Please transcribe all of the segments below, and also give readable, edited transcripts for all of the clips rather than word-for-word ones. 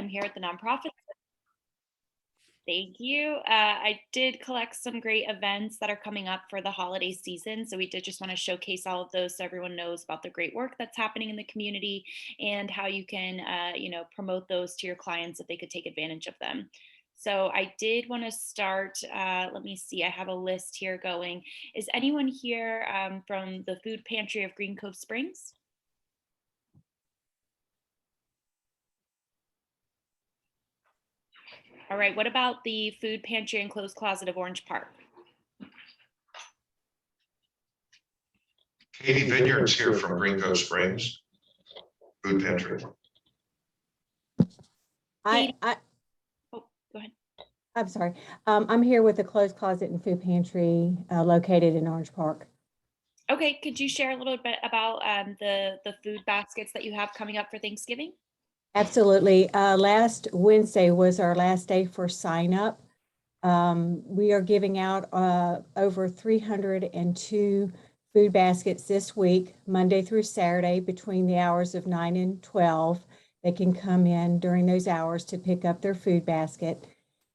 I'm here at the nonprofit. Thank you. I did collect some great events that are coming up for the holiday season. So we did just want to showcase all of those so everyone knows about the great work that's happening in the community and how you can, promote those to your clients if they could take advantage of them. So I did want to start, let me see, I have a list here going. Is anyone here from the food pantry of Green Cove Springs? All right, what about the food pantry and clothes closet of Orange Park? Katie Vineyard's here from Green Cove Springs Food Pantry. Oh, go ahead. I'm sorry. I'm here with the clothes closet and food pantry located in Orange Park. Okay, could you share a little bit about the food baskets that you have coming up for Thanksgiving? Absolutely. Last Wednesday was our last day for sign up. We are giving out over 302 food baskets this week, Monday through Saturday, between the hours of 9 and 12. They can come in during those hours to pick up their food basket.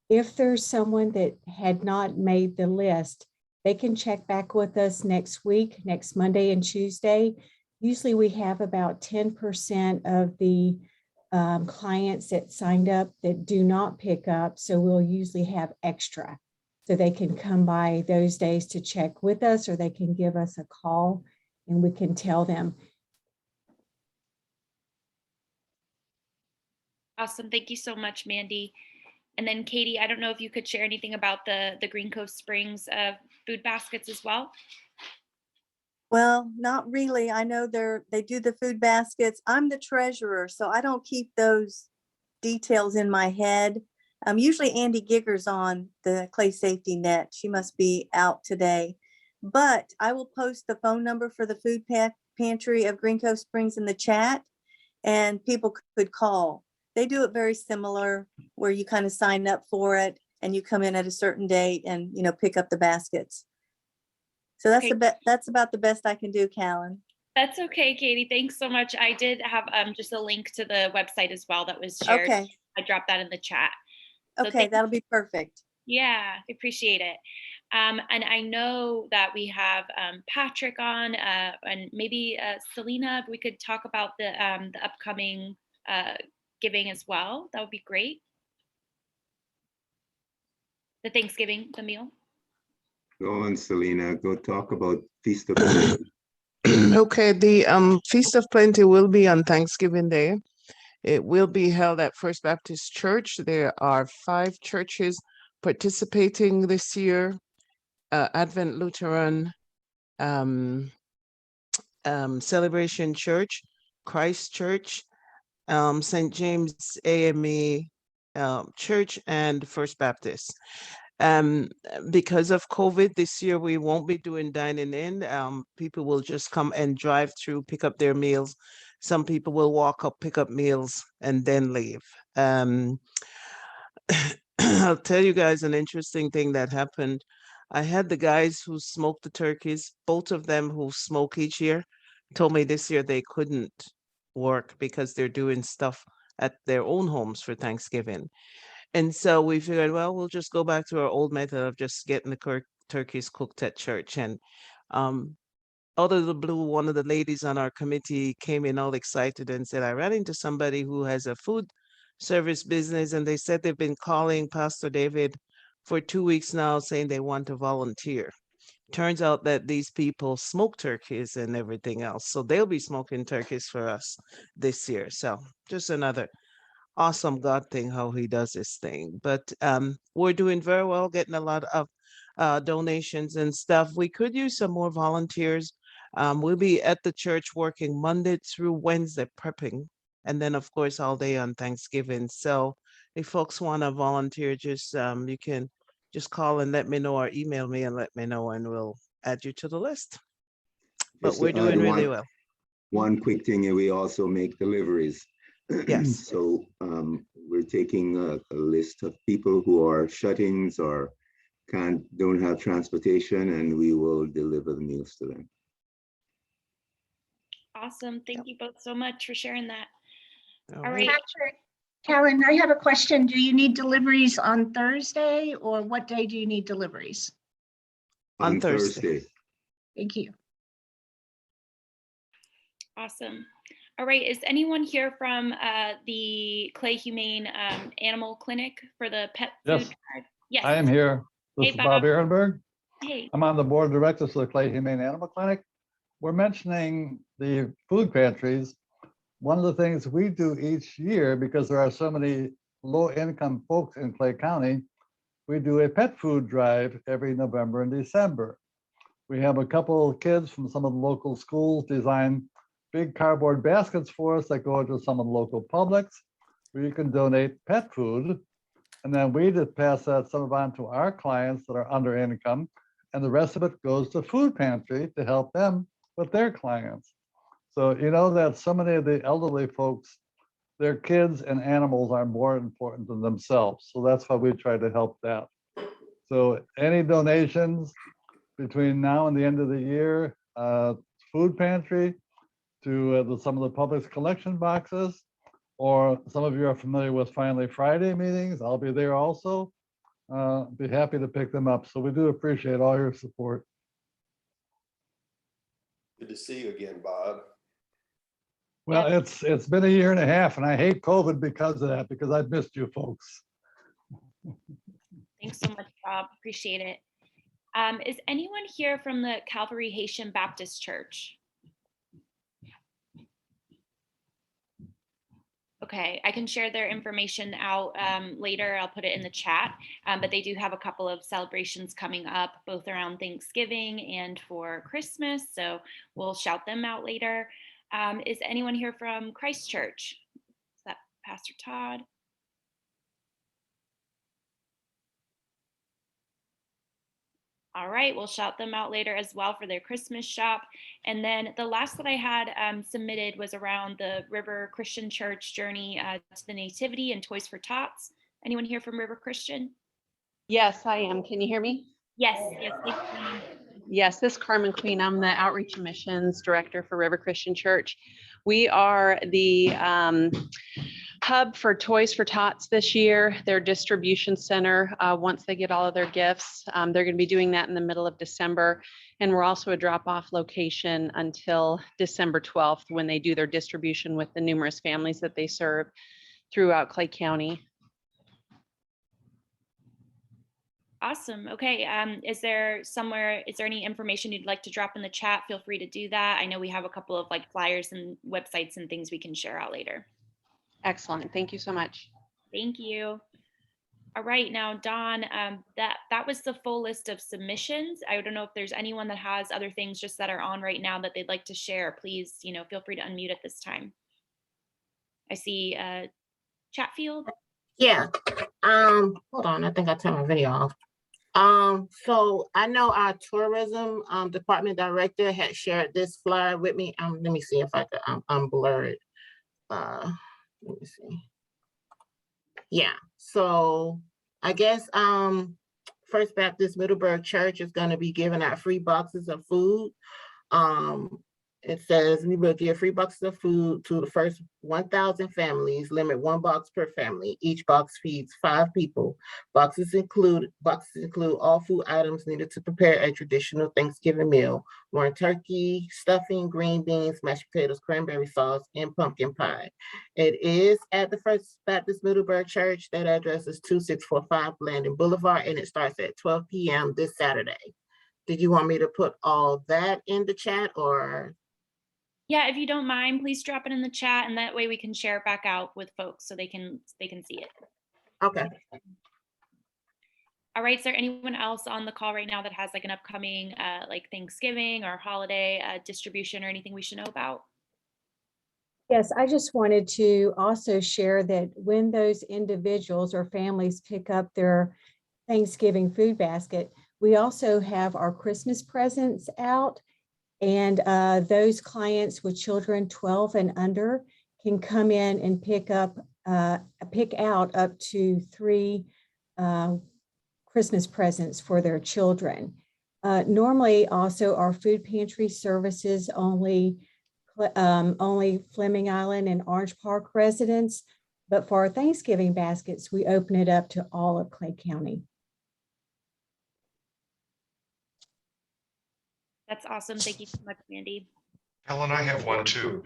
If there's someone that had not made the list, they can check back with us next week, next Monday and Tuesday. Usually we have about 10% of the clients that signed up that do not pick up. So we'll usually have extra. So they can come by those days to check with us, or they can give us a call and we can tell them. Awesome. Thank you so much, Mandy. And then Katie, I don't know if you could share anything about the Green Cove Springs food baskets as well. Well, not really. I know they do the food baskets. I'm the treasurer, so I don't keep those details in my head. Usually Andy Gigger's on the Clay SafetyNet. She must be out today, but I will post the phone number for the food pantry of Green Cove Springs in the chat, and people could call. They do it very similar, where you kind of sign up for it and you come in at a certain date and pick up the baskets. So that's Okay. that's about the best I can do, Callan. That's okay, Katie. Thanks so much. I did have just a link to the website as well that was shared. Okay. I dropped that in the chat. So Okay, that'll be perfect. Yeah, I appreciate it. And I know that we have Patrick on, and maybe Selena, if we could talk about the upcoming giving as well. That would be great. The Thanksgiving, the meal. Go on, Selena, go talk about Feast of Plenty. Okay, the Feast of Plenty will be on Thanksgiving Day. It will be held at First Baptist Church. There are 5 churches participating this year: Advent Lutheran, Celebration Church, Christ Church, St. James AME Church, and First Baptist. Because of COVID this year, we won't be doing dining in. People will just come and drive through, pick up their meals. Some people will walk up, pick up meals, and then leave. I'll tell you guys an interesting thing that happened. I had the guys who smoked the turkeys, both of them who smoke each year, told me this year they couldn't work because they're doing stuff at their own homes for Thanksgiving. And so we figured, well, we'll just go back to our old method of just getting the turkeys cooked at church. And out of the blue, one of the ladies on our committee came in all excited and said, I ran into somebody who has a food service business, and they said they've been calling Pastor David for 2 weeks now saying they want to volunteer. Turns out that these people smoke turkeys and everything else. So they'll be smoking turkeys for us this year. So just another awesome God thing, how he does this thing. But we're doing very well, getting a lot of donations and stuff. We could use some more volunteers. We'll be at the church working Monday through Wednesday prepping, and then of course all day on Thanksgiving. So if folks want to volunteer, just you can just call and let me know, or email me and let me know, and we'll add you to the list. But we're doing really well. One quick thing, and we also make deliveries. Yes. So we're taking a list of people who are shut-ins or don't have transportation, and we will deliver the meals to them. Awesome. Thank you both so much for sharing that. All All right. right. Karen, I have a question. Do you need deliveries on Thursday, or what day do you need deliveries? On On Thursday. Thursday. Thank you. Awesome. All right, is anyone here from the Clay Humane Animal Clinic for the pet food Yes, drive? Yes. I am here. This Hey, is Bob Bob. Ehrenberg. Hey. I'm on the board of directors of the Clay Humane Animal Clinic. We're mentioning the food pantries. One of the things we do each year, because there are so many low-income folks in Clay County, we do a pet food drive every November and December. We have a couple of kids from some of the local schools design big cardboard baskets for us that go to some of the local publics where you can donate pet food. And then we just pass that some of on to our clients that are under income, and the rest of it goes to food pantry to help them with their clients. So you know that so many of the elderly folks, their kids and animals are more important than themselves. So that's why we try to help that. So any donations between now and the end of the year, food pantry, to some of the public's collection boxes, or some of you are familiar with Finally Friday meetings. I'll be there also. Be happy to pick them up. So we do appreciate all your support. Good to see you again, Bob. Well, Yeah. it's been a year and a half, and I hate COVID because of that, because I've missed you folks. Thanks so much, Bob. Appreciate it. Is anyone here from the Calvary Haitian Baptist Church? Okay, I can share their information out later. I'll put it in the chat, but they do have a couple of celebrations coming up, both around Thanksgiving and for Christmas. So we'll shout them out later. Is anyone here from Christ Church? Is that Pastor Todd? All right, we'll shout them out later as well for their Christmas shop. And then the last that I had submitted was around the River Christian Church journey to the Nativity and Toys for Tots. Anyone here from River Christian? Yes, I am. Can you hear me? Yes, yes. Thank you. Yes, this is Carmen Queen. I'm the Outreach and Missions Director for River Christian Church. We are the hub for Toys for Tots this year, their distribution center. Once they get all of their gifts, they're going to be doing that in the middle of December. And we're also a drop-off location until December 12th when they do their distribution with the numerous families that they serve throughout Clay County. Awesome. Okay. Is there any information you'd like to drop in the chat? Feel free to do that. I know we have a couple of flyers and websites and things we can share out later. Excellent. Thank you so much. Thank you. All right, now Dawn, that was the full list of submissions. I don't know if there's anyone that has other things just that are on right now that they'd like to share. Please, feel free to unmute at this time. I see Chatfield. Yeah. Hold on. I think I turned my video off. So I know our tourism department director had shared this flyer with me. Let me see if I can unblur it. Let me see. Yeah. So I guess First Baptist Middleburg Church is going to be giving out free boxes of food. It says we will give free boxes of food to the first 1,000 families, limit 1 box per family. Each box feeds 5 people. Boxes include all food items needed to prepare a traditional Thanksgiving meal: warm turkey, stuffing, green beans, mashed potatoes, cranberry sauce, and pumpkin pie. It is at the First Baptist Middleburg Church. That address is 2645 Landon Boulevard, and it starts at 12 p.m. this Saturday. Did you want me to put all that in the chat, or? Yeah, if you don't mind, please drop it in the chat, and that way we can share it back out with folks so they can see it. Okay. All right, is there anyone else on the call right now that has an upcoming Thanksgiving or holiday distribution or anything we should know about? Yes, I just wanted to also share that when those individuals or families pick up their Thanksgiving food basket, we also have our Christmas presents out. And those clients with children 12 and under can come in and pick out up to 3 Christmas presents for their children. Normally, also our food pantry services only Fleming Island and Orange Park residents, But for our Thanksgiving baskets, we open it up to all of Clay County. That's awesome. Thank you so much, Mandy. Helen, I have one too.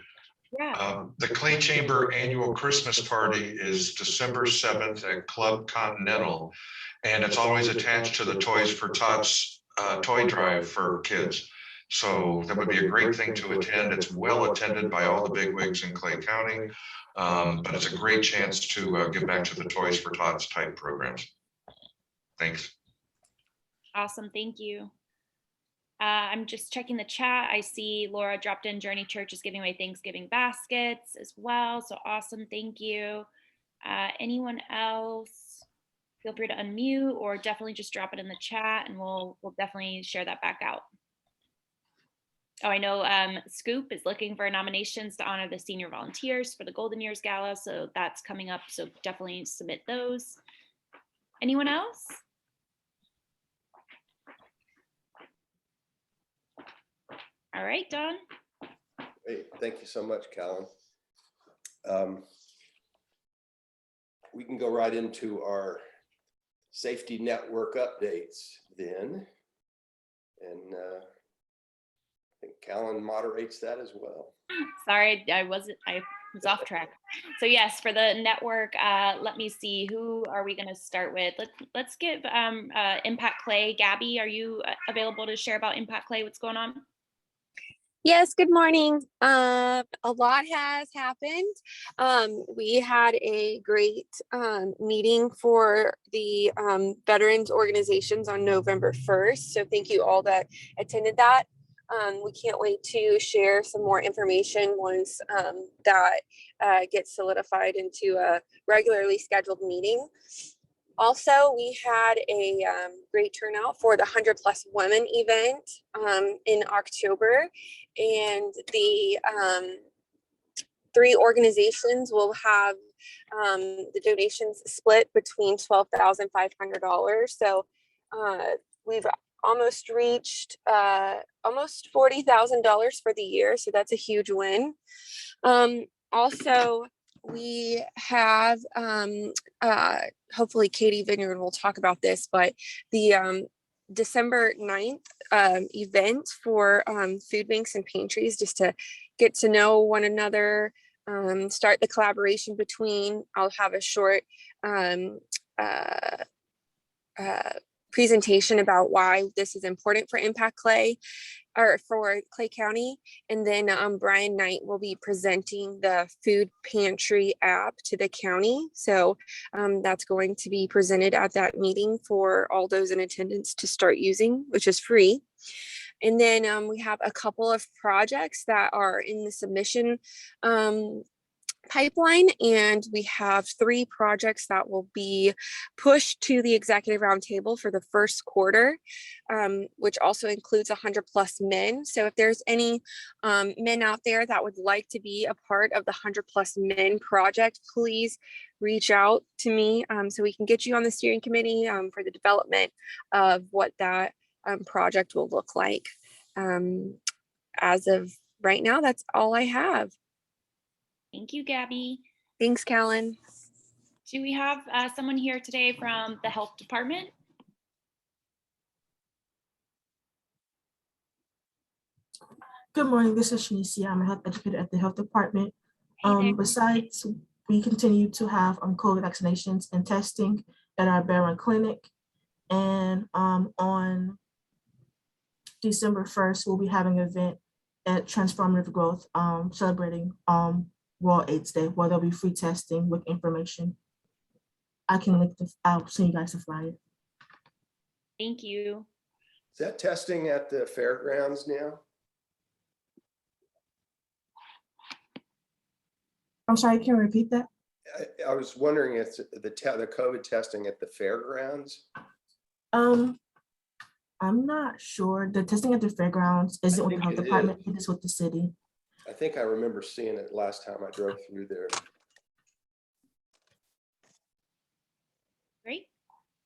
Yeah. The Clay Chamber Annual Christmas Party is December 7th at Club Continental. And it's always attached to the Toys for Tots toy drive for kids. So that would be a great thing to attend. It's well attended by all the bigwigs in Clay County. But it's a great chance to give back to the Toys for Tots type programs. Thanks. Awesome. Thank you. I'm just checking the chat. I see Laura dropped in. Journey Church is giving away Thanksgiving baskets as well. So awesome. Thank you. Anyone else? Feel free to unmute or definitely just drop it in the chat and we'll definitely share that back out. Oh, I know Scoop is looking for nominations to honor the senior volunteers for the Golden Years Gala. So that's coming up. So definitely submit those. Anyone else? All right, Don. Great, thank you so much, Callan. We can go right into our safety network updates then. And I think Callan moderates that as well. Sorry, I was off track. So yes, for the network, let me see, who are we going to start with? Let's give Impact Clay. Gabby, are you available to share about Impact Clay? What's going on? Yes, good morning. A lot has happened. We had a great meeting for the veterans organizations on November 1st. So thank you all that attended that. We can't wait to share some more information once that gets solidified into a regularly scheduled meeting. Also, we had a great turnout for the 100 Plus Women event in October, and the 3 organizations will have the donations split between $12,500. So we've almost reached almost $40,000 for the year, so that's a huge win. Also, we have hopefully Katie Vineyard will talk about this, but the December 9th event for food banks and pantries, just to get to know one another, start the collaboration between. I'll have a short presentation about why this is important for Impact Clay, or for Clay County. And then Brian Knight will be presenting the food pantry app to the county. So that's going to be presented at that meeting for all those in attendance to start using, which is free. And then we have a couple of projects that are in the submission pipeline, and we have 3 projects that will be pushed to the executive roundtable for the first quarter, which also includes 100 plus men. So if there's any men out there that would like to be a part of the 100 plus men project, please reach out to me so we can get you on the steering committee for the development of what that project will look like. As of right now, that's all I have. Thank you, Gabby. Thanks, Callan. Do we have someone here today from the health department? Good morning, this is Shanicia. I'm a health educator at the health department. Besides, we continue to have COVID vaccinations and testing at our Barron Clinic. And on December 1st, we'll be having an event at Transformative Growth, celebrating World AIDS Day, where there'll be free testing with information. I'll send you guys a flyer. Thank you. Is that testing at the fairgrounds now? I'm sorry, can you repeat that? I was wondering if the COVID testing at the fairgrounds. I'm not sure. The testing at the fairgrounds isn't with the health department, it is with the city. I think I remember seeing it last time I drove through there. Great.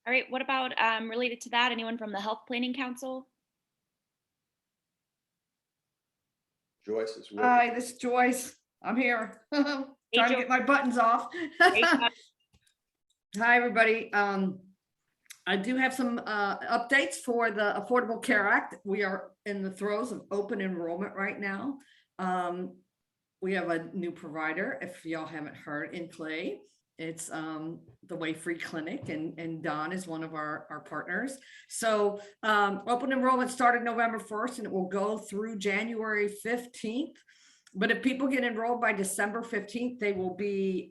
All right, what about related to that, anyone from the Health Planning Council? Joyce is with Hi, this is Joyce. I'm here. Hey, Trying to Jo- get my buttons off. Hey, Jo- Hi, everybody. I do have some updates for the Affordable Care Act. We are in the throes of open enrollment right now. We have a new provider, if y'all haven't heard, in Clay. It's the Way Free Clinic, and Don is one of our partners. So open enrollment started November 1st, and it will go through January 15th. But if people get enrolled by December 15th, they will be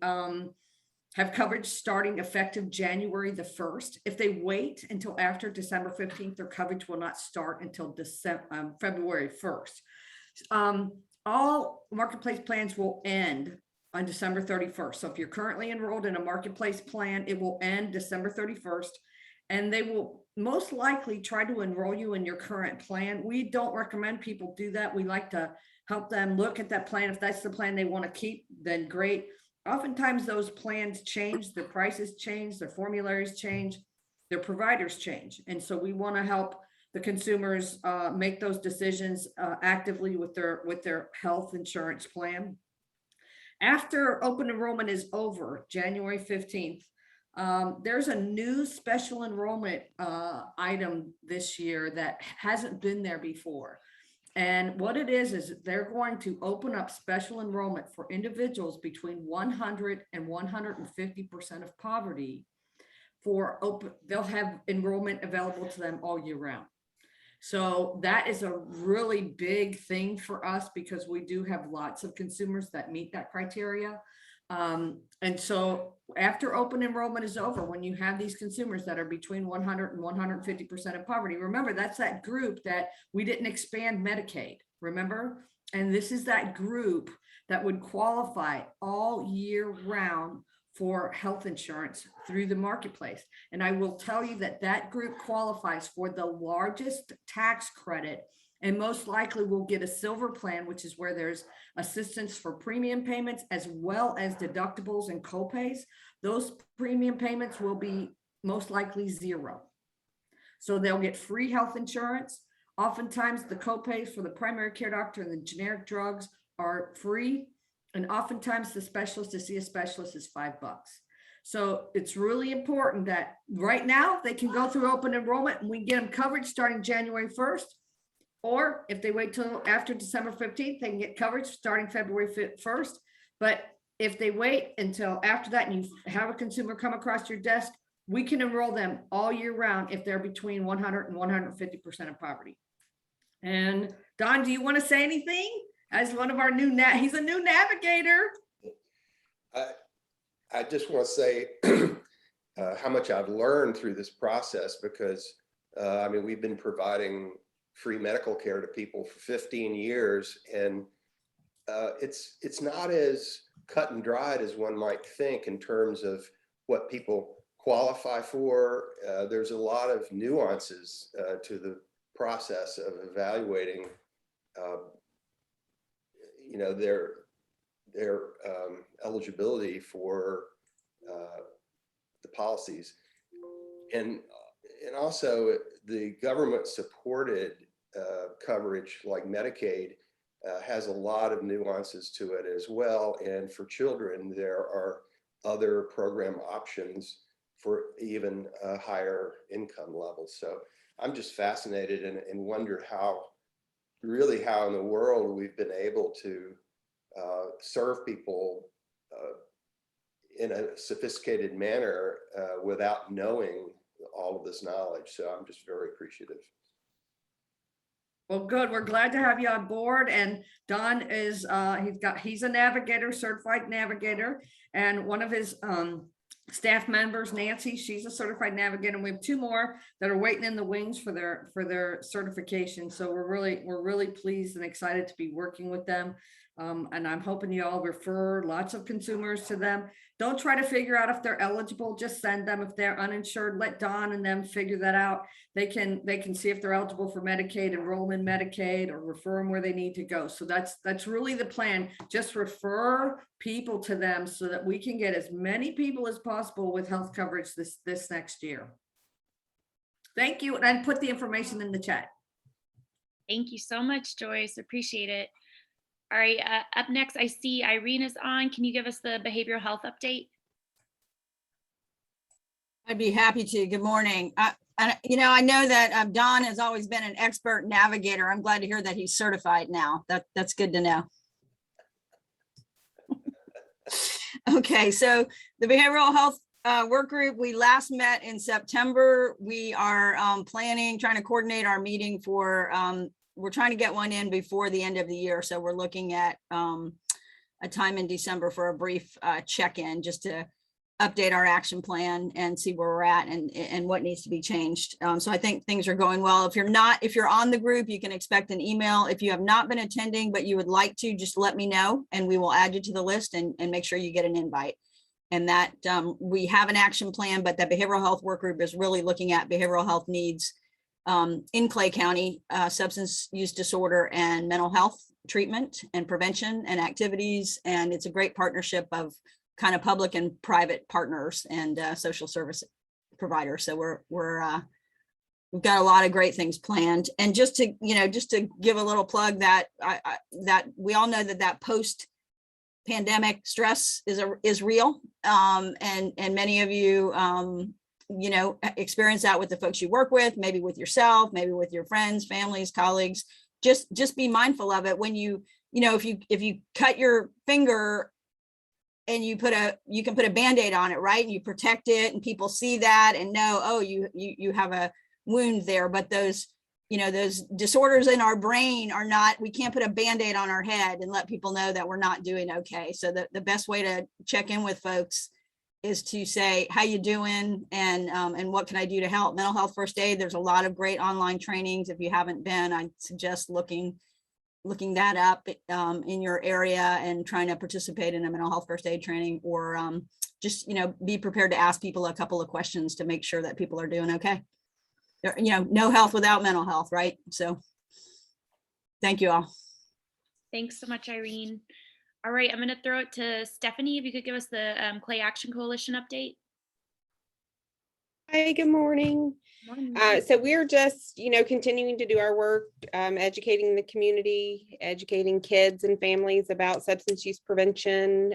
have coverage starting effective January the 1st. If they wait until after December 15th, their coverage will not start until February 1st. All marketplace plans will end on December 31st. So if you're currently enrolled in a marketplace plan, it will end December 31st, and they will most likely try to enroll you in your current plan. We don't recommend people do that. We like to help them look at that plan. If that's the plan they want to keep, then great. Oftentimes those plans change, their prices change, their formularies change, their providers change. And so we want to help the consumers make those decisions actively with their health insurance plan. After open enrollment is over, January 15th, there's a new special enrollment item this year that hasn't been there before. And what it is they're going to open up special enrollment for individuals between 100 and 150% of poverty for open. They'll have enrollment available to them all year round. So that is a really big thing for us because we do have lots of consumers that meet that criteria. And so after open enrollment is over, when you have these consumers that are between 100 and 150% of poverty, remember that's that group that we didn't expand Medicaid, remember? And this is that group that would qualify all year round for health insurance through the marketplace. And I will tell you that that group qualifies for the largest tax credit and most likely will get a silver plan, which is where there's assistance for premium payments as well as deductibles and copays. Those premium payments will be most likely zero. So they'll get free health insurance. Oftentimes the copays for the primary care doctor and the generic drugs are free. And oftentimes the specialist to see a specialist is $5. So it's really important that right now they can go through open enrollment and we get them coverage starting January 1st. Or if they wait till after December 15th, they can get coverage starting February 1st. But if they wait until after that and you have a consumer come across your desk, we can enroll them all year round if they're between 100 and 150% of poverty. And Don, do you want to say anything? As one of our new, he's a new navigator. I just want to say how much I've learned through this process because, I mean, we've been providing free medical care to people for 15 years. And it's not as cut and dried as one might think in terms of what people qualify for. There's a lot of nuances to the process of evaluating their eligibility for the policies. And also the government supported coverage like Medicaid has a lot of nuances to it as well. And for children, there are other program options for even higher income levels. So I'm just fascinated and wonder how in the world we've been able to serve people in a sophisticated manner without knowing all of this knowledge. So I'm just very appreciative. Well, good. We're glad to have you on board. And Don is, he's a navigator, certified navigator. And one of his staff members, Nancy, she's a certified navigator. And we have two more that are waiting in the wings for their certification. So we're really pleased and excited to be working with them. And I'm hoping you all refer lots of consumers to them. Don't try to figure out if they're eligible, just send them. If they're uninsured, let Don and them figure that out. They can see if they're eligible for Medicaid, enroll in Medicaid, or refer them where they need to go. So that's really the plan. Just refer people to them so that we can get as many people as possible with health coverage this next year. Thank you. And put the information in the chat. Thank you so much, Joyce. Appreciate it. All right, up next, I see Irene is on. Can you give us the behavioral health update? I'd be happy to. Good morning. I know that Don has always been an expert navigator. I'm glad to hear that he's certified now. That's good to know. Okay, so the behavioral health work group, we last met in September. We are trying to coordinate our meeting for, we're trying to get one in before the end of the year. So we're looking at a time in December for a brief check-in, just to update our action plan and see where we're at and what needs to be changed. So I think things are going well. If you're on the group, you can expect an email. If you have not been attending, but you would like to, just let me know and we will add you to the list and make sure you get an invite. And that we have an action plan, but the behavioral health work group is really looking at behavioral health needs in Clay County, substance use disorder and mental health treatment and prevention and activities. And it's a great partnership of kind of public and private partners and social service providers. So we've got a lot of great things planned. And just to give a little plug that that we all know that post-pandemic stress is real. And many of you, experience that with the folks you work with, maybe with yourself, maybe with your friends, families, colleagues. Just be mindful of it when if you cut your finger and you can put a Band-Aid on it, right? And you protect it and people see that and know, oh, you have a wound there. But those disorders in our brain are not, we can't put a Band-Aid on our head and let people know that we're not doing okay. So the best way to check in with folks is to say, how you doing? And what can I do to help? Mental health first aid, there's a lot of great online trainings. If you haven't been, I suggest looking that up in your area and trying to participate in a mental health first aid training, or just be prepared to ask people a couple of questions to make sure that people are doing okay. No health without mental health, right? So thank you all. Thanks so much, Irene. All right, I'm going to throw it to Stephanie. If you could give us the Clay Action Coalition update. Hi, good morning. So we're just, continuing to do our work, educating the community, educating kids and families about substance use prevention,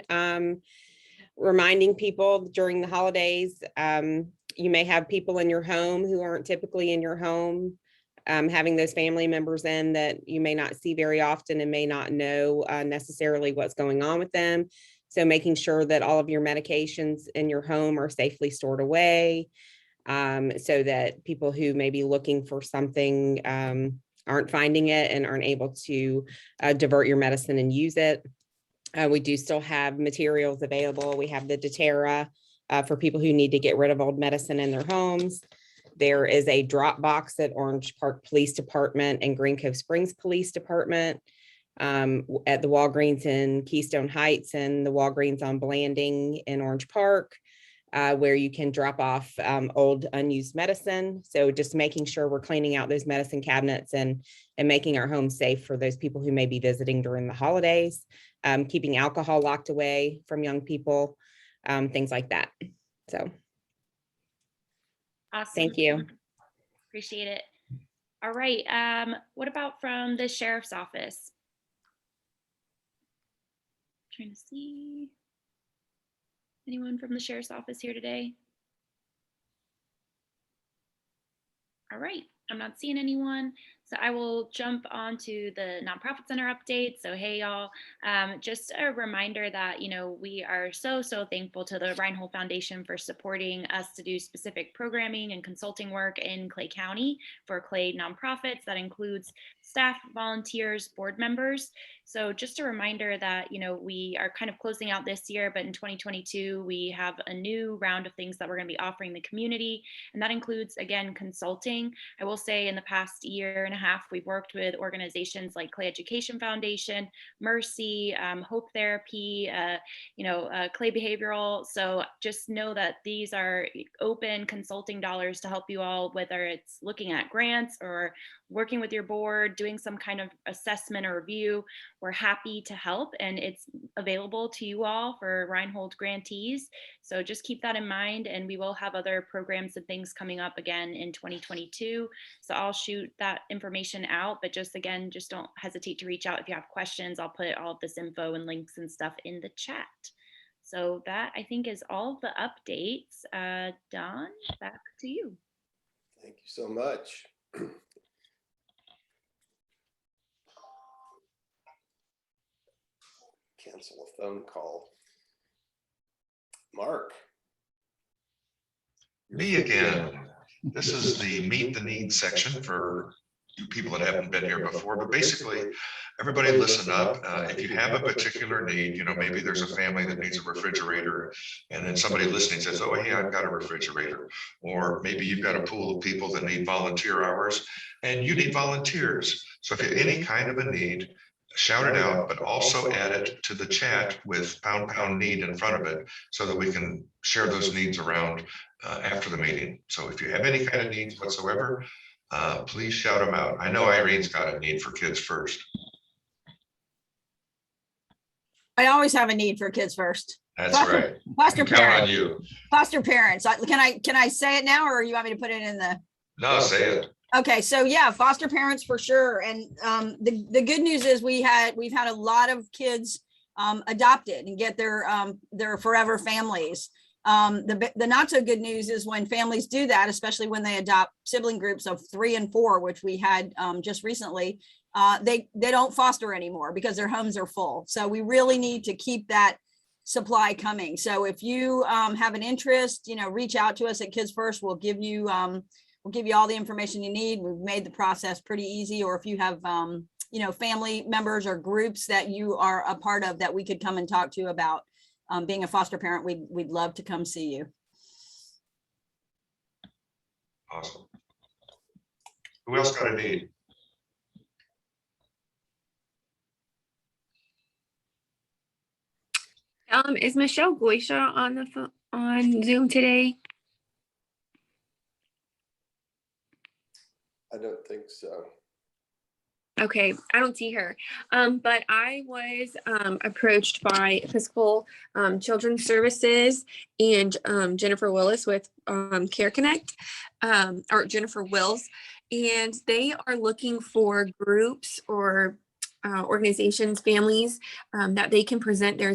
reminding people during the holidays. You may have people in your home who aren't typically in your home, having those family members in that you may not see very often and may not know necessarily what's going on with them. So making sure that all of your medications in your home are safely stored away, so that people who may be looking for something aren't finding it and aren't able to divert your medicine and use it. We do still have materials available. We have the doTERRA for people who need to get rid of old medicine in their homes. There is a drop box at Orange Park Police Department and Green Cove Springs Police Department, at the Walgreens in Keystone Heights and the Walgreens on Blanding in Orange Park, where you can drop off old unused medicine. So just making sure we're cleaning out those medicine cabinets and making our homes safe for those people who may be visiting during the holidays, keeping alcohol locked away from young people, things like that. So. Awesome. Thank you. Appreciate it. All right. What about from the sheriff's office? Trying to see anyone from the sheriff's office here today. All right. I'm not seeing anyone. So I will jump onto the Nonprofit Center update. So hey, y'all, just a reminder that, we are so thankful to the Reinhold Foundation for supporting us to do specific programming and consulting work in Clay County for Clay nonprofits. That includes staff, volunteers, board members. So just a reminder that, we are kind of closing out this year, but in 2022, we have a new round of things that we're going to be offering the community. And that includes, again, consulting. I will say in the past year and a half, we've worked with organizations like Clay Education Foundation, Mercy, Hope Therapy, Clay Behavioral. So just know that these are open consulting dollars to help you all, whether it's looking at grants or working with your board, doing some kind of assessment or review, we're happy to help, and it's available to you all for Reinhold grantees. So just keep that in mind, and we will have other programs and things coming up again in 2022. So I'll shoot that information out, but just again, just don't hesitate to reach out if you have questions. I'll put all of this info and links and stuff in the chat. So that, I think, is all of the updates. Don, back to you. Thank you so much. Cancel a phone call. Mark. Me again. This is the meet the needs section for you people that haven't been here before, but basically everybody listen up. If you have a particular need, you know, maybe there's a family that needs a refrigerator and then somebody listening says, oh, hey, I've got a refrigerator. Or maybe you've got a pool of people that need volunteer hours and you need volunteers. So if you have any kind of a need, shout it out, but also add it to the chat with # need in front of it so that we can share those needs around after the meeting. So if you have any kind of needs whatsoever, please shout them out. I know Irene's got a need for Kids First. I always have a need for Kids First. That's right. Foster Count parents. on you. Foster parents. Can I say it now, or you want me to put it in the? No, say it. Okay, so yeah, foster parents for sure. And the good news is we've had a lot of kids adopted and get their forever families. The not so good news is when families do that, especially when they adopt sibling groups of 3 and 4, which we had just recently, they don't foster anymore because their homes are full. So we really need to keep that supply coming. So if you have an interest, you know, reach out to us at Kids First. We'll give you all the information you need. We've made the process pretty easy. Or if you have you know, family members or groups that you are a part of that we could come and talk to about being a foster parent, we'd love to come see you. Awesome. Who else got a need? Is Michelle Goisha on the phone on Zoom today? I don't think so. Okay, I don't see her. But I was approached by Episcopal Children's Services and Jennifer Willis with Care Connect, or Jennifer Wills, and they are looking for groups or organizations, families that they can present their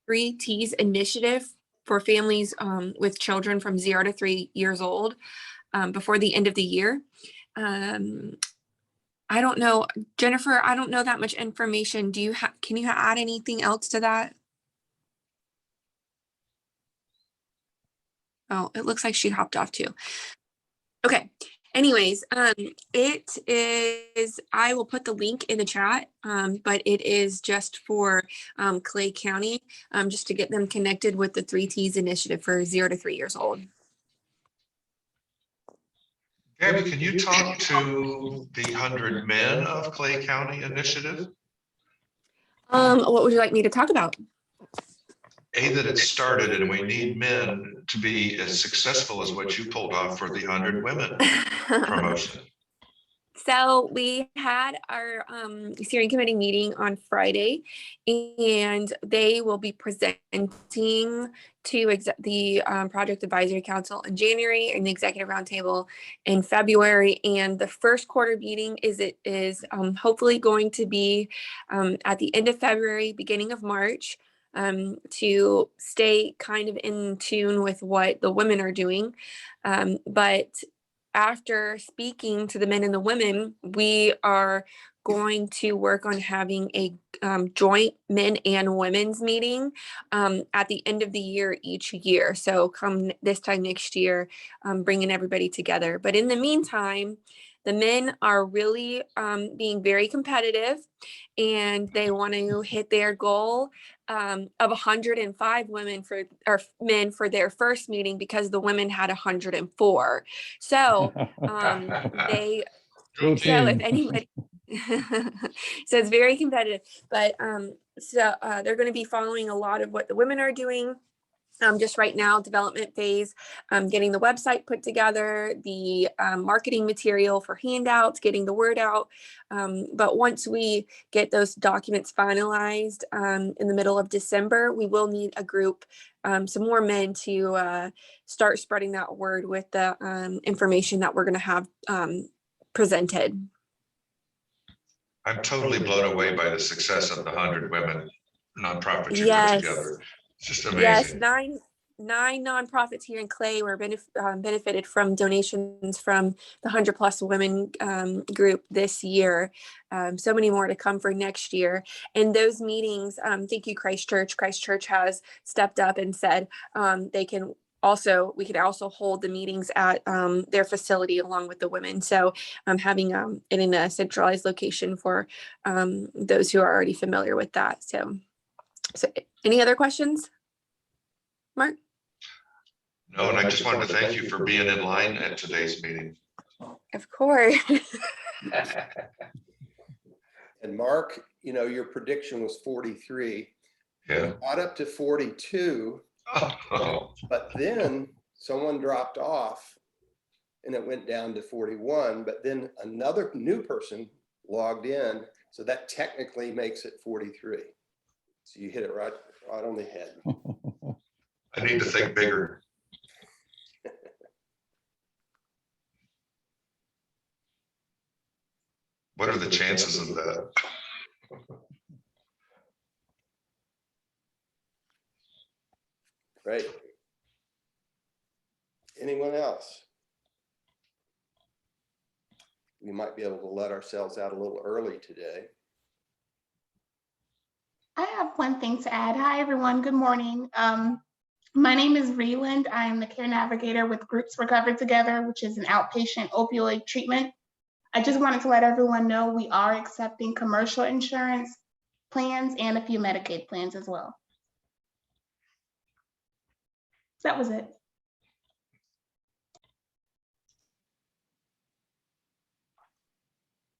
3 T's initiative for families with children from 0 to 3 years old before the end of the year. I don't know, Jennifer, I don't know that much information. Do you can you add anything else to that? Oh, it looks like she hopped off too. Okay. Anyways, it is, I will put the link in the chat, but it is just for Clay County, just to get them connected with the 3 T's initiative for 0 to 3 years old. Gabby, can you talk to the 100 Men of Clay County initiative? What would you like me to talk about? That it started and we need men to be as successful as what you pulled off for the 100 Women promotion. So we had our steering committee meeting on Friday, and they will be presenting to the Project Advisory Council in January and the Executive Roundtable in February. And the first quarter meeting is hopefully going to be at the end of February, beginning of March, to stay kind of in tune with what the women are doing. But after speaking to the men and the women, we are going to work on having a joint men and women's meeting at the end of the year each year. So come this time next year, bringing everybody together. But in the meantime, the men are really being very competitive, and they want to hit their goal of 105 men for their first meeting, because the women had 104. So so if anybody, so it's very competitive, but so they're going to be following a lot of what the women are doing. Just right now, development phase, getting the website put together, the marketing material for handouts, getting the word out. But once we get those documents finalized in the middle of December, we will need a group, some more men to start spreading that word with the information that we're going to have presented. I'm totally blown away by the success of the 100 women nonprofits you put Yes. together. It's just Yes, amazing. nine nonprofits here in Clay were benefited from donations from the 100+ women group this year. So many more to come for next year. And those meetings, thank you, Christchurch. Christchurch has stepped up and said we can also hold the meetings at their facility along with the women. So having it in a centralized location for those who are already familiar with that. So any other questions? Mark? No, and I just wanted to thank you for being in line at today's meeting. Of course. And Mark, you know, your prediction was 43. Yeah. It got up to 42, but then someone dropped off and it went down to 41, but then another new person logged in. So that technically makes it 43. So you hit it right on the head. I need to think bigger. What are the chances of that? Great. Anyone else? We might be able to let ourselves out a little early today. I have one thing to add. Hi, everyone. Good morning. My name is Reland. I am the care navigator with Groups Recover Together, which is an outpatient opioid treatment. I just wanted to let everyone know we are accepting commercial insurance plans and a few Medicaid plans as well. So that was it.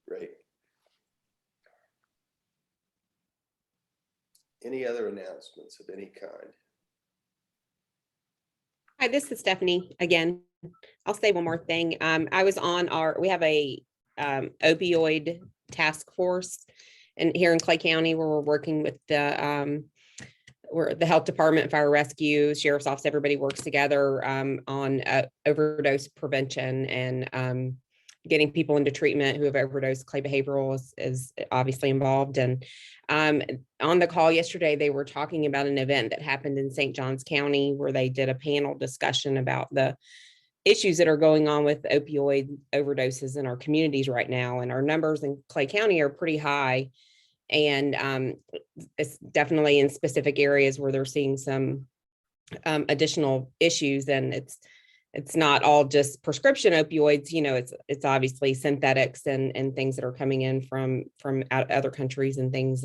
Great. Any other announcements of any kind? Hi, this is Stephanie again. I'll say one more thing. I was on we have a opioid task force and here in Clay County where we're working with the health department, fire rescue, sheriff's office, everybody works together on overdose prevention and getting people into treatment who have overdosed. Clay Behavioral is obviously involved. And on the call yesterday, they were talking about an event that happened in St. Johns County where they did a panel discussion about the issues that are going on with opioid overdoses in our communities right now. And our numbers in Clay County are pretty high. And it's definitely in specific areas where they're seeing some additional issues. And it's not all just prescription opioids, you know, it's obviously synthetics and things that are coming in from other countries and things.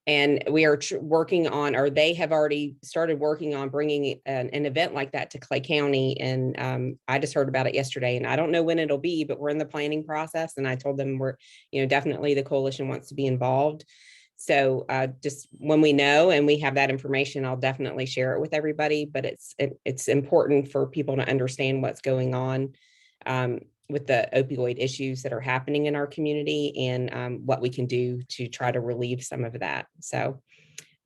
And we are working on, or they have already started working on bringing an event like that to Clay County. And I just heard about it yesterday and I don't know when it'll be, but we're in the planning process. And I told them definitely the coalition wants to be involved. So just when we know and we have that information, I'll definitely share it with everybody, but it's important for people to understand what's going on with the opioid issues that are happening in our community and what we can do to try to relieve some of that. So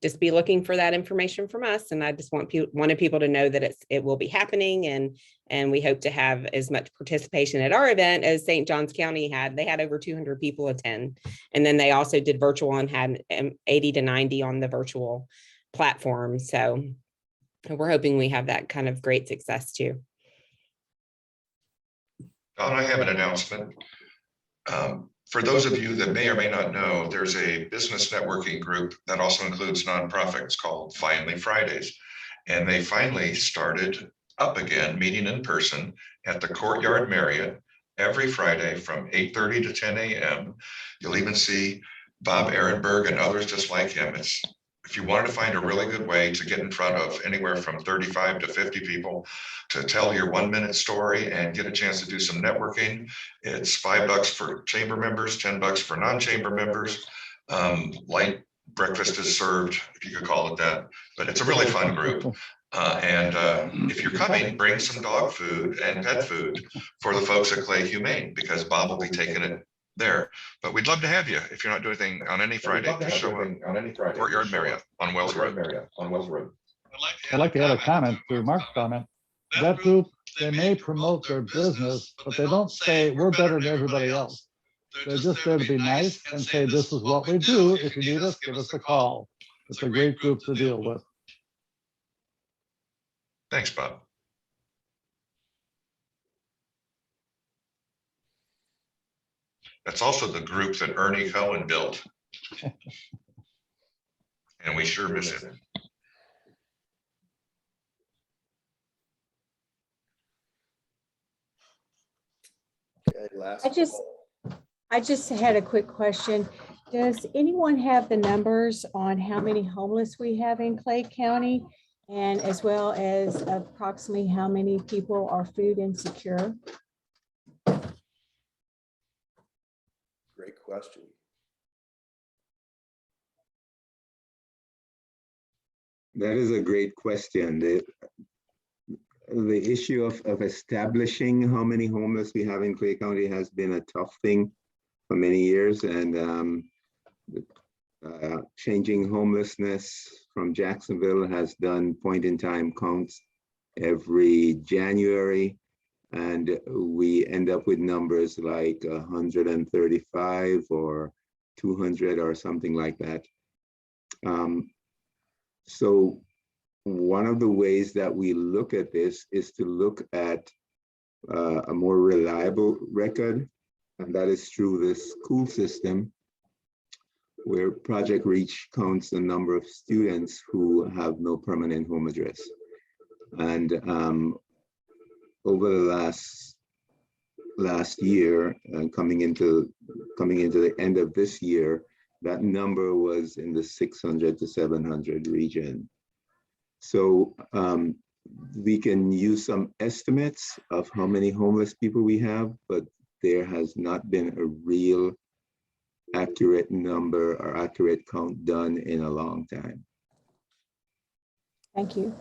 just be looking for that information from us. And I just wanted people to know that it will be happening and we hope to have as much participation at our event as St. Johns County had. They had over 200 people attend. And then they also did virtual and had 80 to 90 on the virtual platform. So we're hoping we have that kind of great success too. Don, I have an announcement. For those of you that may or may not know, there's a business networking group that also includes nonprofits called Finally Fridays. And they finally started up again, meeting in person at the Courtyard Marriott every Friday from 8:30 to 10 a.m. You'll even see Bob Ehrenberg and others just like him. If you wanted to find a really good way to get in front of anywhere from 35 to 50 people to tell your 1-minute story and get a chance to do some networking, it's $5 for chamber members, $10 for non-chamber members. Light breakfast is served, if you could call it that, but it's a really fun group. If you're coming, bring some dog food and pet food for the folks at Clay Humane, because Bob will be taking it there. But we'd love to have you. If you're not doing anything on any Friday, just show up. Courtyard Marriott on Wells Road. I'd like to add a comment to Mark's comment. That group, they may promote their business, but they don't say we're better than everybody else. They're just there to be nice and say, this is what we do. If you need us, give us a call. It's a great group to deal with. Thanks, Bob. That's also the group that Ernie Cohen built. And we sure miss him. Okay, I just had a quick question. Does anyone have the numbers on how many homeless we have in Clay County, and as well as approximately how many people are food insecure? great question. That is a great question. The issue of establishing how many homeless we have in Clay County has been a tough thing for many years, and changing homelessness from Jacksonville has done point-in-time counts every January, and we end up with numbers like 135 or 200 or something like that. So one of the ways that we look at this is to look at a more reliable record, and that is through the school system, where Project Reach counts the number of students who have no permanent home address. And over the last year, and coming into the end of this year, that number was in the 600 to 700 region. So we can use some estimates of how many homeless people we have, but there has not been a real accurate number or accurate count done in a long time. Thank you.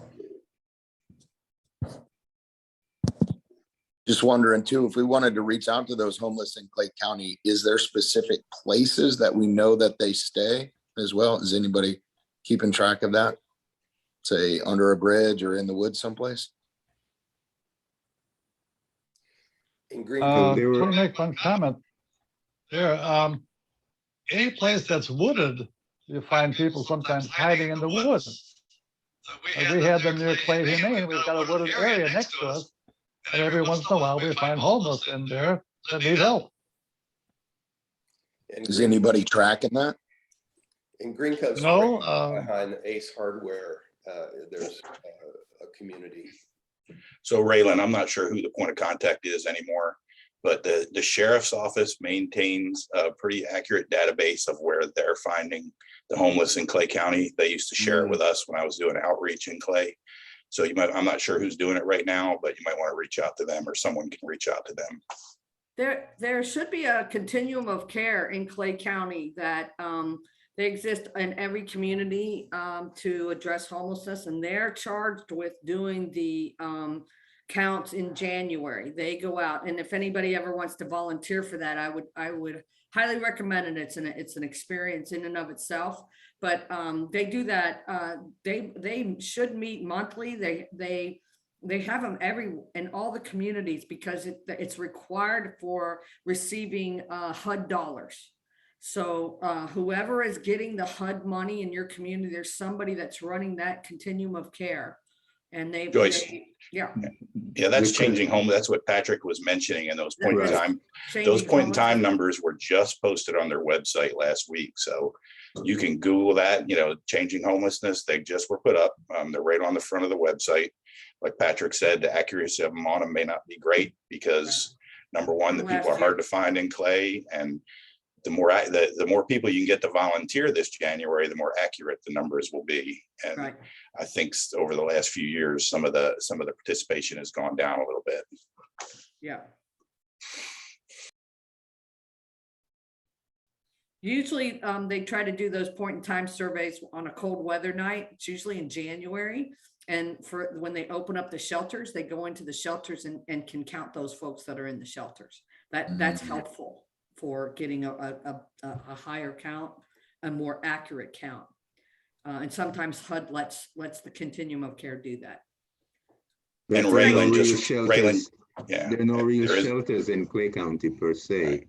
Just wondering too, if we wanted to reach out to those homeless in Clay County, is there specific places that we know that they stay as well? Is anybody keeping track of that? Say under a bridge or in the woods someplace? In Green I want to make one comment there. Any place that's wooded, you find people sometimes hiding in the woods. We had them near Clay Humane. We've got a wooded area next to us, and every once in a while we find homeless in there that need help. Is anybody tracking that? In Green Coast, no, behind Ace Hardware, there's a community. So Raylan, I'm not sure who the point of contact is anymore, but the sheriff's office maintains a pretty accurate database of where they're finding the homeless in Clay County. They used to share it with us when I was doing outreach in Clay. So I'm not sure who's doing it right now, but you might want to reach out to them, or someone can reach out to them. There should be a continuum of care in Clay County that they exist in every community to address homelessness, and they're charged with doing the counts in January. They go out, and if anybody ever wants to volunteer for that, I would highly recommend it. It's an experience in and of itself. But they do that. They should meet monthly. They have them in all the communities, because it's required for receiving HUD dollars. So whoever is getting the HUD money in your community, there's somebody that's running that continuum of care. And Joyce. Yeah, that's changing home. That's what Patrick was mentioning, and those point in time numbers were just posted on their website last week. So you can Google that, changing homelessness. They just were put up. They're right on the front of the website. Like Patrick said, the accuracy of them on them may not be great, because number one, the people are hard to find in Clay, and the more people you can get to volunteer this January, the more accurate the numbers will be. And I think over the last few years, some of the participation has gone down a little bit. Yeah. Usually they try to do those point in time surveys on a cold weather night. It's usually in January. And for when they open up the shelters, they go into the shelters and can count those folks that are in the shelters. That's helpful for getting a higher count, a more accurate count. And sometimes HUD lets the continuum of care do that. And But there are no Raylan, real just Raylan, shelters. yeah. There are no real there is- shelters in Clay County per se.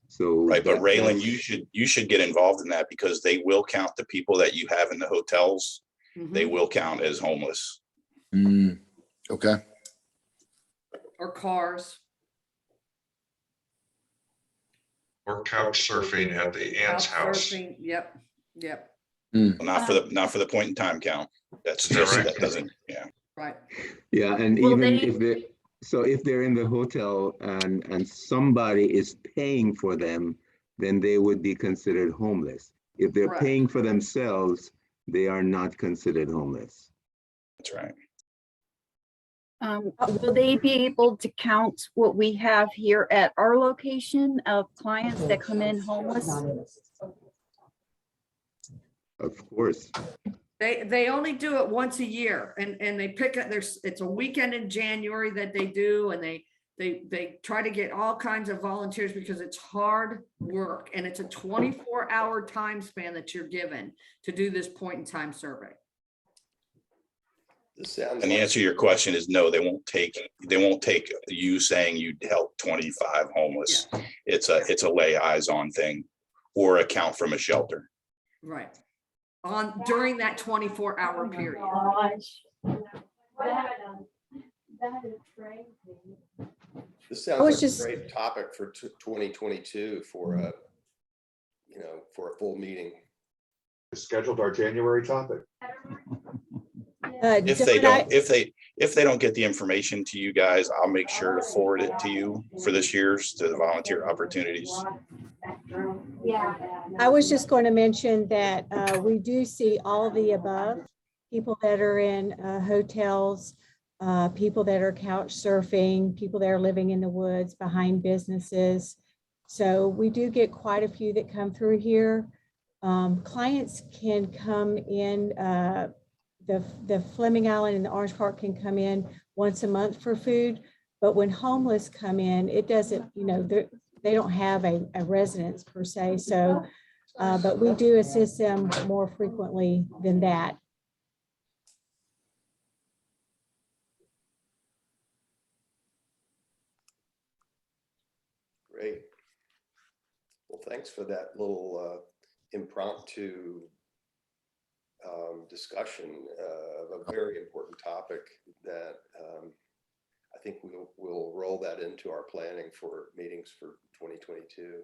So Right, but Raylan, that's- you should get involved in that because they will count the people that you have in the hotels. They will count as homeless. Okay. Or cars. Or couch surfing at the aunt's house. Surfing, yep. Not for the point in time count. That's just, that doesn't, yeah. Right. Yeah, and Will even they- if they, so if they're in the hotel and somebody is paying for them, then they would be considered homeless. If they're Correct. paying for themselves, they are not considered homeless. That's right. Will they be able to count what we have here at our location of clients that come in homeless? Of course. They only do it once a year and they pick it. It's a weekend in January that they do, and they try to get all kinds of volunteers because it's hard work and it's a 24-hour time span that you're given to do this point in time survey. This sounds And the like- answer to your question is no, they won't take you saying you'd help 25 homeless. It's a lay eyes on thing or a count from a shelter. Right. During that 24-hour period. This I sounds was like just- a great topic for 2022 for a, for a full meeting. Scheduled our January topic. If they don't get the information to you guys, I'll make sure to forward it to you for this year's to the volunteer opportunities. I was just going to mention that we do see all the above, people that are in hotels, people that are couch surfing, people that are living in the woods behind businesses. So we do get quite a few that come through here. Clients can come in, the Fleming Island and the Orange Park can come in once a month for food, but when homeless come in, it doesn't, they don't have a residence per se. So, but we do assist them more frequently than that. Great. Well, thanks for that little impromptu discussion of a very important topic that I think we'll roll that into our planning for meetings for 2022.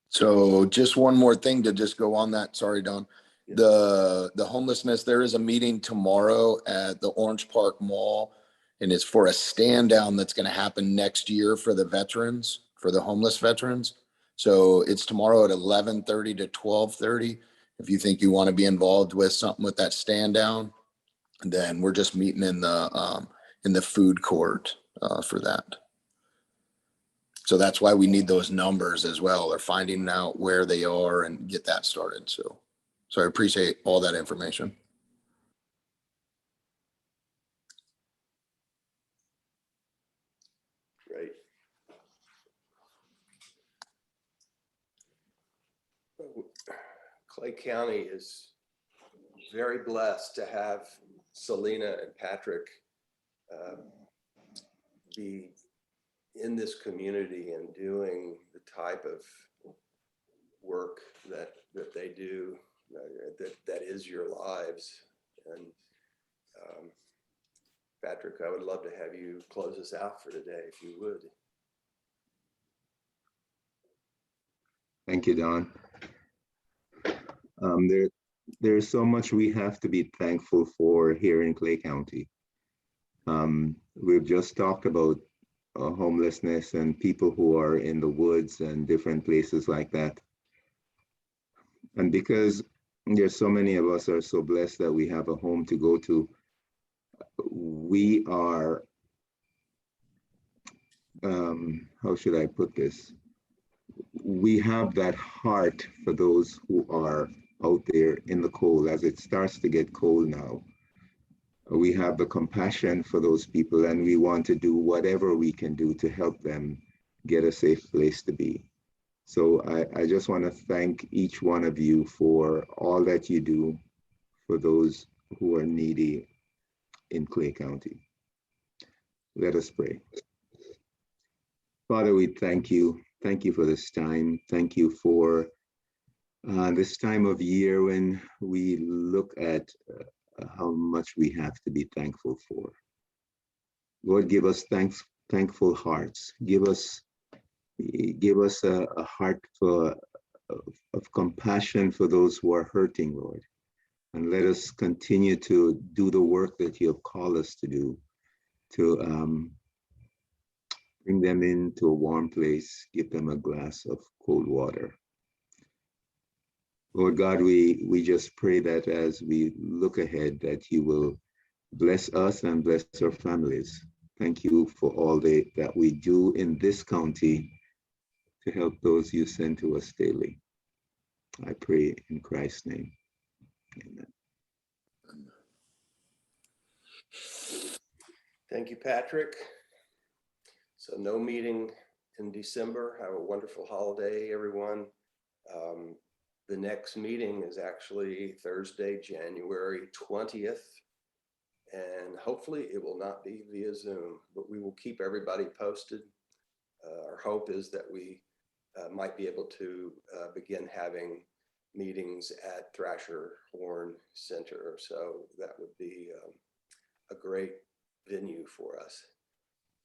So just one more thing to just go on that. Sorry, Don. The homelessness, there is a meeting tomorrow at the Orange Park Mall, and it's for a stand down that's going to happen next year for the veterans, for the homeless veterans. So it's tomorrow at 11:30 to 12:30. If you think you want to be involved with something with that stand down, then we're just meeting in the food court for that. So that's why we need those numbers as well, or finding out where they are and get that started. So I appreciate all that information. Great. Clay County is very blessed to have Selena and Patrick be in this community and doing the type of work that they do, that is your lives. And Patrick, I would love to have you close us out for today, if you would. Thank you, Don. There's so much we have to be thankful for here in Clay County. We've just talked about homelessness and people who are in the woods and different places like that. And because there's so many of us are so blessed that we have a home to go to, we are, how should I put this? we have that heart for those who are out there in the cold. As it starts to get cold now, we have the compassion for those people, and we want to do whatever we can do to help them get a safe place to be. So I just want to thank each one of you for all that you do for those who are needy in Clay County. Let us pray. Father, we thank you. Thank you for this time. Thank you for this time of year when we look at how much we have to be thankful for. Lord, give us thankful hearts. Give us a heart of compassion for those who are hurting, Lord. And let us continue to do the work that you have called us to do, to bring them into a warm place, give them a glass of cold water. Lord God, we just pray that as we look ahead, that you will bless us and bless our families. Thank you for all that we do in this county to help those you send to us daily. I pray in Christ's name. Amen. Thank you, Patrick. So no meeting in December. Have a wonderful holiday, everyone. The next meeting is actually Thursday, January 20th. And hopefully it will not be via Zoom, but we will keep everybody posted. Our hope is that we might be able to begin having meetings at Thrasher Horn Center. So that would be a great venue for us.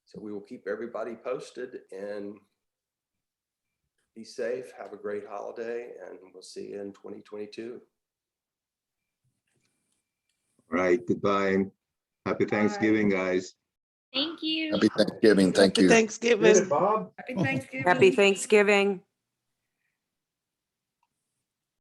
So we will keep everybody posted and be safe. Have a great holiday, and we'll see you in 2022. All right, goodbye. Happy Thanksgiving, guys. Thank you. Happy Thanksgiving. Thank Happy you. Thanksgiving. Bob. Happy Thanksgiving. Happy Thanksgiving.